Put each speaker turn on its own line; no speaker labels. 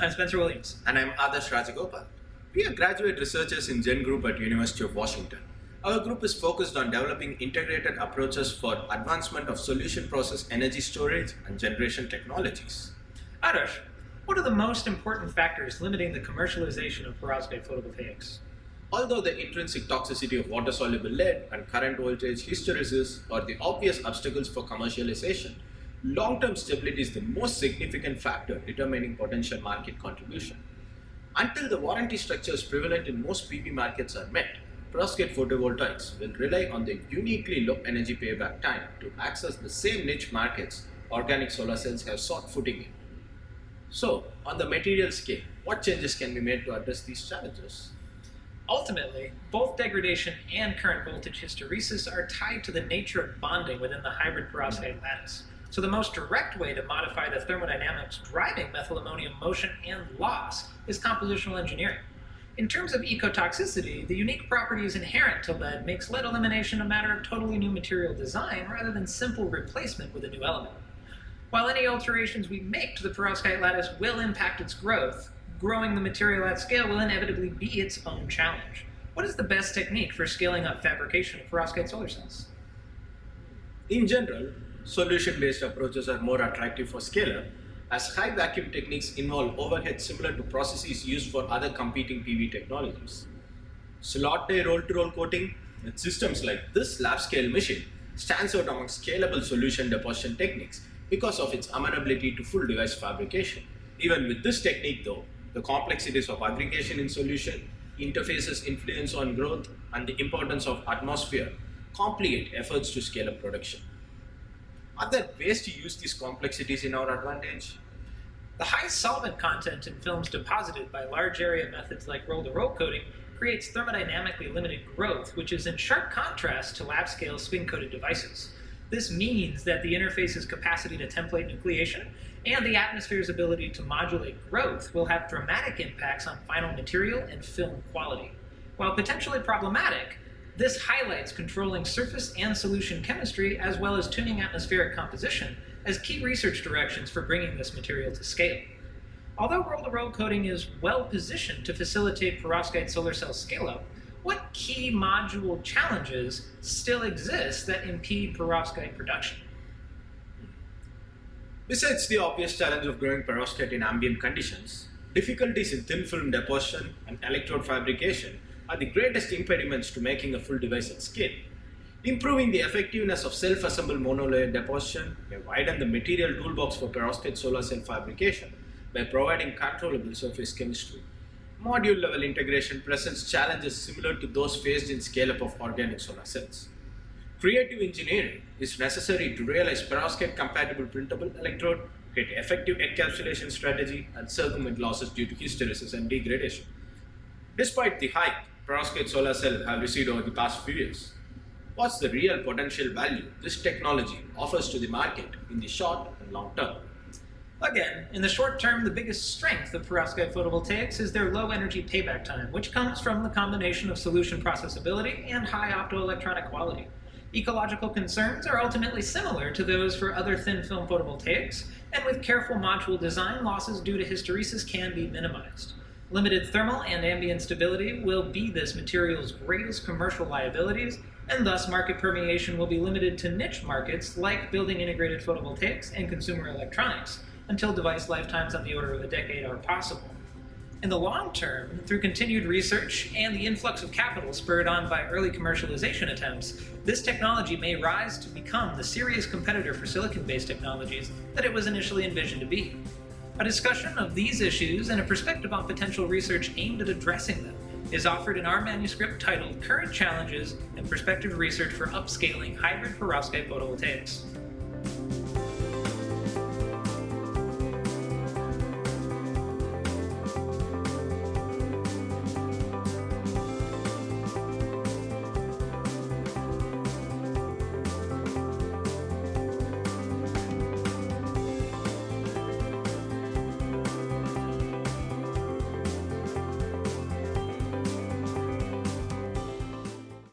I'm Spencer Williams.
And I'm Adarsh Rajagopal. We are graduate researchers in Gen Group at University of Washington. Our group is focused on developing integrated approaches for advancement of solution process energy storage and generation technologies.
Adarsh, what are the most important factors limiting the commercialization of perovskite photovoltaics?
Although the intrinsic toxicity of water-soluble lead and current voltage hysteresis are the obvious obstacles for commercialization, long-term stability is the most significant factor determining potential market contribution. Until the warranty structures prevalent in most PV markets are met, Perovskite Photovoltaics will rely on the uniquely low energy payback time to access the same niche markets organic solar cells have sought footing in. So, on the material scale, what changes can be made to address these challenges?
Ultimately, both degradation and current voltage hysteresis are tied to the nature of bonding within the hybrid perovskite lattice. So the most direct way to modify the thermodynamics driving methylammonium motion and loss is compositional engineering. In terms of ecotoxicity, the unique properties inherent to lead makes lead elimination a matter of totally new material design rather than simple replacement with a new element. While any alterations we make to the perovskite lattice will impact its growth, growing the material at scale will inevitably be its own challenge. What is the best technique for scaling up fabrication of perovskite solar cells?
In general, solution-based approaches are more attractive for scale-up, as high vacuum techniques involve overhead similar to processes used for other competing PV technologies. Slot day roll-to-roll coating with systems like this lab-scale machine stands out among scalable solution deposition techniques because of its amenability to full device fabrication. Even with this technique though, the complexities of aggregation in solution, interfaces influence on growth, and the importance of atmosphere complicate efforts to scale up production. Are there ways to use these complexities in our advantage?
The high solvent content in films deposited by large area methods like roll-to-roll coating creates thermodynamically limited growth, which is in sharp contrast to lab-scale spin-coated devices. This means that the interface's capacity to template nucleation and the atmosphere's ability to modulate growth will have dramatic impacts on final material and film quality. While potentially problematic, this highlights controlling surface and solution chemistry as well as tuning atmospheric composition as key research directions for bringing this material to scale. Although roll-to-roll coating is well positioned to facilitate perovskite solar cell scale-up, what key module challenges still exist that impede perovskite production?
Besides the obvious challenge of growing perovskite in ambient conditions, difficulties in thin film deposition and electrode fabrication are the greatest impediments to making a full device at scale. Improving the effectiveness of self-assembled monolayer deposition may widen the material toolbox for perovskite solar cell fabrication by providing controllable surface chemistry. Module-level integration presents challenges similar to those faced in scale-up of organic solar cells. Creative engineering is necessary to realize perovskite-compatible printable electrode, create effective encapsulation strategy, and circumvent losses due to hysteresis and degradation. Despite the hype perovskite solar cells have received over the past few years, what's the real potential value this technology offers to the market in the short and long term?
Again, in the short term, the biggest strength of perovskite photovoltaics is their low energy payback time, which comes from the combination of solution processability and high optoelectronic quality. Ecological concerns are ultimately similar to those for other thin film photovoltaics, and with careful module design, losses due to hysteresis can be minimized. Limited thermal and ambient stability will be this material's greatest commercial liabilities, and thus market permeation will be limited to niche markets like building integrated photovoltaics and consumer electronics, until device lifetimes on the order of a decade are possible. In the long term, through continued research and the influx of capital spurred on by early commercialization attempts, this technology may rise to become the serious competitor for silicon-based technologies that it was initially envisioned to be. A discussion of these issues and a perspective on potential research aimed at addressing them is offered in our manuscript titled Current Challenges and Prospective Research for Upscaling Hybrid Perovskite Photovoltaics.